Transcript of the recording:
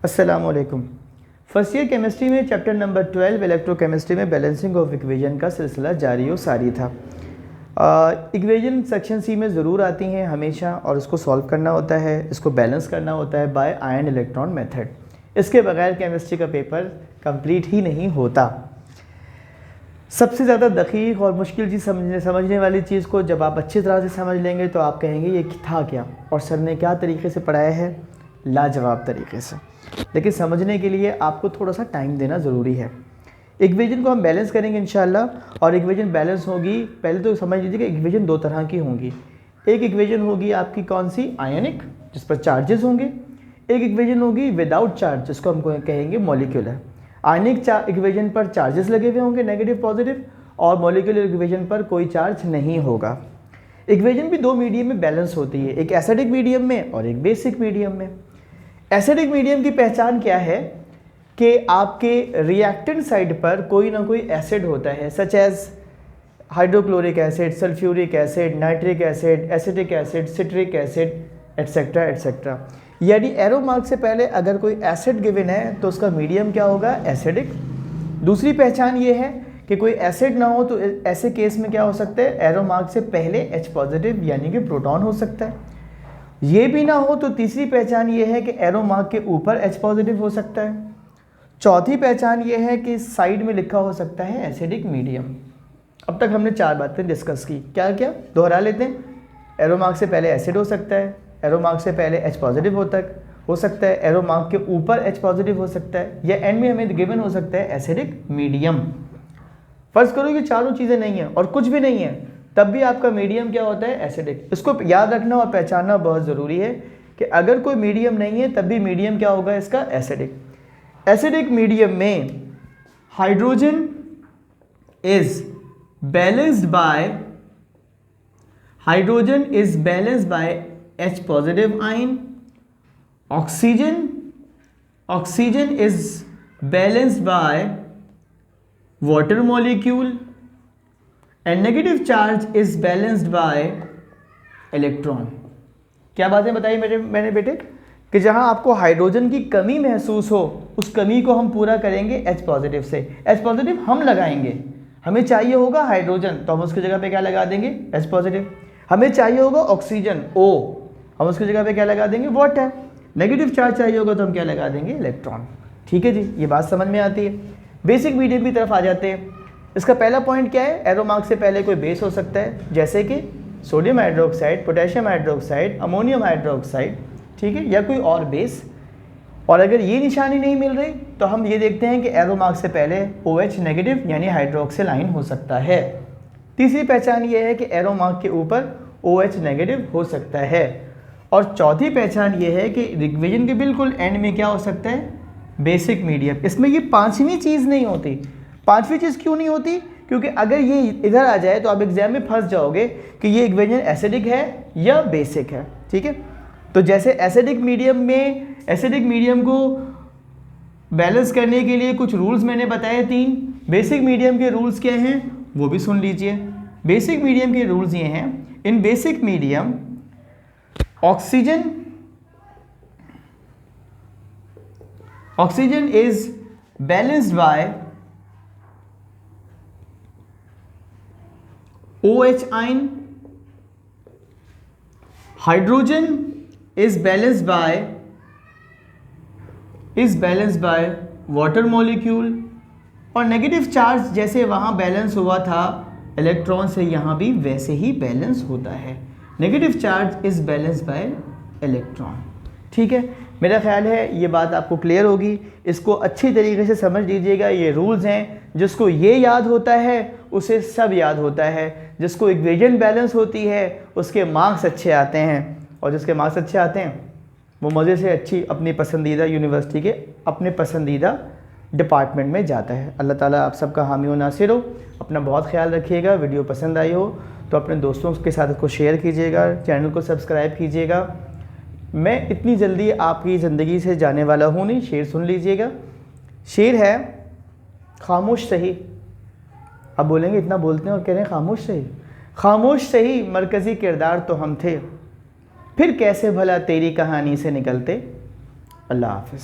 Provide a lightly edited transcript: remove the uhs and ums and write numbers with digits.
अस्सलामुअलैकुम। First year chemistry में chapter number 12 electrochemistry में बैलेंसिंग ऑफ इक्वेशन का सिलसिला जारी व सारी था। इक्वेशन सेक्शन सी में ज़रूर आती हैं हमेशा और इसको सॉल्व करना होता है, इसको बैलेंस करना होता है बाय आयन इलेक्ट्रॉन मेथड। इसके बगैर केमिस्ट्री का पेपर कंप्लीट ही नहीं होता। सबसे ज़्यादा दकीक और मुश्किल चीज़ समझने वाली चीज़ को जब आप अच्छी तरह से समझ लेंगे तो आप कहेंगे ये था क्या और सर ने क्या तरीके से पढ़ाया है, लाजवाब तरीके से। लेकिन समझने के लिए आपको थोड़ा सा टाइम देना ज़रूरी है। इक्वेशन को हम बैलेंस करेंगे इंशाल्लाह, और इक्वेशन बैलेंस होगी, पहले तो समझ लीजिए कि इक्वेशन दो तरह की होंगी। एक इक्वेशन होगी आपकी कौन सी, आयनिक, जिस पर चार्जेस होंगे। एक इक्वेशन होगी विदाउट चार्ज, जिसको हम कहेंगे मॉलिक्यूलर। आयनिक इक्वेशन पर चार्जेस लगे हुए होंगे, नेगेटिव पॉजिटिव, और मॉलिक्यूलर इक्वेशन पर कोई चार्ज नहीं होगा। इक्वेशन भी दो मीडियम में बैलेंस होती है, एक एसिडिक मीडियम में और एक बेसिक मीडियम में। एसिडिक मीडियम की पहचान क्या है कि आपके रिएक्टेंट साइड पर कोई ना कोई एसिड होता है, such as hydrochloric acid, sulphuric acid, nitric acid, acetic acid, citric acid, etcetera etcetera. यानी एरो मार्क से पहले अगर कोई एसिड गिवन है तो उसका मीडियम क्या होगा, एसिडिक। दूसरी पहचान ये है कि कोई एसिड ना हो तो ऐसे केस में क्या हो सकता है, एरो मार्क से पहले H पॉजिटिव यानी कि प्रोटॉन हो सकता है। ये भी ना हो तो तीसरी पहचान ये है कि एरो मार्क के ऊपर H पॉजिटिव हो सकता है। चौथी पहचान ये है कि साइड में लिखा हो सकता है एसिडिक मीडियम। अब तक हमने चार बातें डिस्कस की, क्या क्या दोहरा लेते हैं। एरो मार्क से पहले एसिड हो सकता है, एरो मार्क से पहले H पॉजिटिव हो सकता है, एरो मार्क के ऊपर H पॉजिटिव हो सकता है, या एंड में हमें गिवन हो सकता है एसिडिक मीडियम। फर्ज करो कि चारों चीज़ें नहीं हैं और कुछ भी नहीं है, तब भी आपका मीडियम क्या होता है, एसिडिक। इसको याद रखना और पहचानना बहुत ज़रूरी है कि अगर कोई मीडियम नहीं है तब भी मीडियम क्या होगा इसका, एसिडिक। एसिडिक मीडियम में hydrogen is balanced bye H positive ion, oxygen is balanced by water molecule, and negative charge is balanced bye electron. क्या बातें बताई मैंने बेटे कि जहां आपको हाइड्रोजन की कमी महसूस हो उस कमी को हम पूरा करेंगे H पॉजिटिव से। H पॉजिटिव हम लगाएंगे, हमें चाहिए होगा हाइड्रोजन तो हम उसकी जगह पे क्या लगा देंगे, H पॉजिटिव। हमें चाहिए होगा ऑक्सीजन O, हम उसकी जगह पे क्या लगा देंगे, वाटर। नेगेटिव चार्ज चाहिए होगा तो हम क्या लगा देंगे, इलेक्ट्रॉन। ठीक है जी, ये बात समझ में आती है। बेसिक मीडियम की तरफ आ जाते हैं। इसका पहला पॉइंट क्या है, एरो मार्क से पहले कोई बेस हो सकता है, जैसे कि sodium hydroxide, potassium hydroxide, ammonium hydroxide, ठीक है, या कोई और बेस। और अगर ये निशानी नहीं मिल रही तो हम ये देखते हैं कि एरो मार्क से पहले OH नेगेटिव यानी हाइड्रोक्सिल आयन हो सकता है। तीसरी पहचान ये है कि एरो मार्क के ऊपर OH नेगेटिव हो सकता है। और चौथी पहचान ये है कि इक्वेशन के बिल्कुल एंड में क्या हो सकता है, बेसिक मीडियम। इसमें ये पांचवी चीज़ नहीं होती। पांचवी चीज़ क्यों नहीं होती, क्योंकि अगर ये इधर आ जाए तो आप एग्जाम में फंस जाओगे कि ये इक्वेशन एसिडिक है या बेसिक है। ठीक है, तो जैसे एसिडिक मीडियम को बैलेंस करने के लिए कुछ रूल्स मैंने बताए 3। बेसिक मीडियम के रूल्स क्या हैं वो भी सुन लीजिए। बेसिक मीडियम के रूल्स ये हैं, in basic medium oxygen is balanced by OH ion, hydrogen is balanced by water molecule, और नेगेटिव चार्ज जैसे वहाँ बैलेंस हुआ था इलेक्ट्रॉन से, यहाँ भी वैसे ही बैलेंस होता है। Negative charge is balanced bye electron. ठीक है, मेरा ख्याल है ये बात आपको क्लियर होगी। इसको अच्छी तरीके से समझ लीजिएगा। ये रूल्स हैं, जिसको ये याद होता है उसे सब याद होता है। जिसको इक्वेशन बैलेंस होती है उसके मार्क्स अच्छे आते हैं, और जिसके मार्क्स अच्छे आते हैं वो मज़े से अच्छी अपनी पसंदीदा यूनिवर्सिटी के अपने पसंदीदा डिपार्टमेंट में जाता है। अल्लाह ताला आप सबका हामी व नासिर हो। अपना बहुत ख्याल रखिएगा। वीडियो पसंद आई हो तो अपने दोस्तों के साथ इसको शेयर कीजिएगा, चैनल को सब्सक्राइब कीजिएगा। मैं इतनी जल्दी आपकी ज़िंदगी से जाने वाला हूँ नहीं। शेर सुन लीजिएगा। शेर है, खामोश सही। अब बोलेंगे इतना बोलते हैं और कह रहे हैं खामोश सही। खामोश सही मरकज़ी किरदार तो हम थे, फिर कैसे भला तेरी कहानी से निकलते। अल्लाह हाफ़िज़।